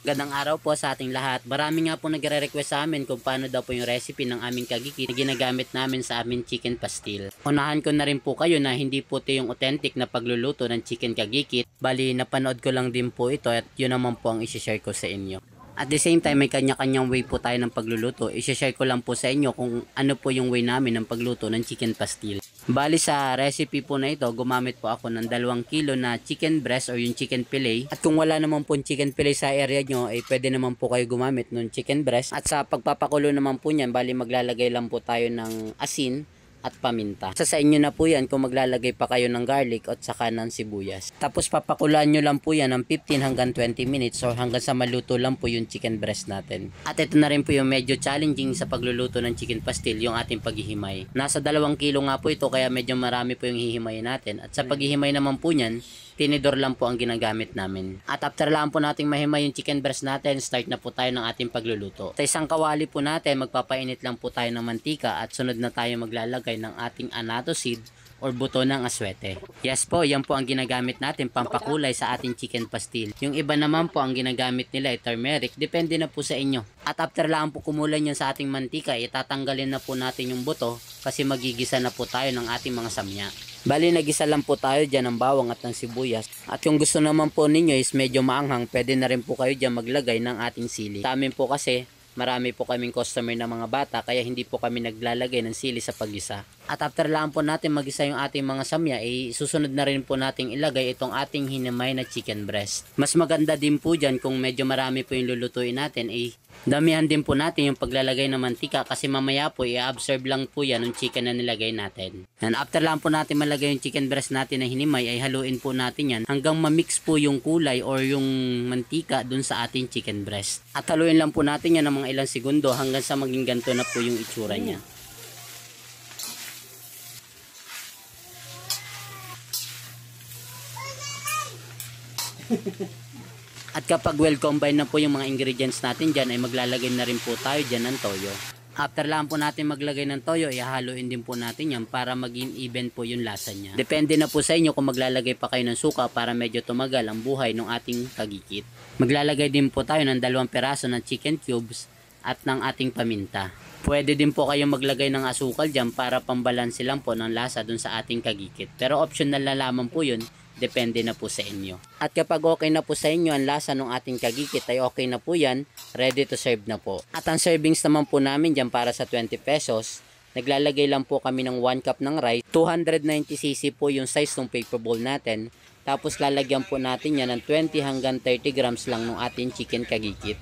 Gandang araw po sa ating lahat. Marami nga po nagre-request sa amin kung paano daw po yung recipe ng aming kagikit na ginagamit namin sa aming chicken pastil. Unahan ko na rin po kayo na hindi po ito yung authentic na pagluluto ng chicken kagikit. Bali, napanood ko lang din po ito at yun naman po ang isi-share ko sa inyo. At the same time, may kanya-kanyang way po tayo ng pagluluto. I-share ko lang po sa inyo kung ano po yung way namin ng pagluto ng chicken pastil. Bali sa recipe po na ito, gumamit po ako ng 2 kilo na chicken breast or yung chicken fillet. At kung wala naman po chicken fillet sa area nyo, ay pwede naman po kayo gumamit ng chicken breast. At sa pagpapakulo naman po niyan, bali maglalagay lang po tayo ng asin at paminta. Sa inyo na po yan kung maglalagay pa kayo ng garlic at saka ng sibuyas. Tapos papakulaan nyo lang po yan ng 15 hanggang 20 minutes or hanggang sa maluto lang po yung chicken breast natin. At ito na rin po yung medyo challenging sa pagluluto ng chicken pastil, yung ating paghihimay. Nasa 2 kilo nga po ito kaya medyo marami po yung hihimayin natin. At sa paghihimay naman po niyan, tinidor lang po ang ginagamit namin. At after lang po nating mahimay yung chicken breast natin, start na po tayo ng ating pagluluto. Sa isang kawali po natin, magpapainit lang po tayo ng mantika at sunod na tayo maglalagay ng ating annatto seed or buto ng aswete. Yes po, yan po ang ginagamit natin pampakulay sa ating chicken pastil. Yung iba naman po ang ginagamit nila ay turmeric, depende na po sa inyo. At after lang po kumulan yan sa ating mantika, itatanggalin na po natin yung buto kasi magigisa na po tayo ng ating mga samya. Bali, nagisa lang po tayo dyan ng bawang at ng sibuyas. At yung gusto naman po ninyo is medyo maanghang, pwede na rin po kayo dyan maglagay ng ating sili. Sa amin po kasi, marami po kaming customer na mga bata, kaya hindi po kami naglalagay ng sili sa paggisa. At after lang po natin magisa yung ating mga samya, susunod na rin po nating ilagay itong ating hinamay na chicken breast. Mas maganda din po dyan kung medyo marami po yung lulutuin natin, damihan din po natin yung paglalagay ng mantika kasi mamaya po i-absorb lang po yan yung chicken na nilagay natin. And after lang po natin malagay yung chicken breast natin na hinimay, ay haluin po natin yan hanggang ma-mix po yung kulay or yung mantika dun sa ating chicken breast. At haluin lang po natin yan ng mga ilang segundo hanggang sa maging ganito na po yung itsura niya. At kapag well combined na po yung mga ingredients natin dyan, ay maglalagay na rin po tayo dyan ng toyo. After lang po natin maglagay ng toyo, ihahaluin din po natin yan para maging even po yung lasa niya. Depende na po sa inyo kung maglalagay pa kayo ng suka para medyo tumagal ang buhay ng ating kagikit. Maglalagay din po tayo ng 2 peraso ng chicken cubes at ng ating paminta. Pwede din po kayong maglagay ng asukal dyan para pambalanse lang po ng lasa dun sa ating kagikit. Pero optional na lamang po yun. Depende na po sa inyo. At kapag okay na po sa inyo ang lasa ng ating kagikit ay okay na po yan, ready to serve na po. At ang servings naman po namin dyan para sa 20 pesos, naglalagay lang po kami ng 1 cup ng rice, 290cc po yung size ng paper bowl natin, tapos lalagyan po natin yan ng 20 hanggang 30 grams lang ng ating chicken kagikit.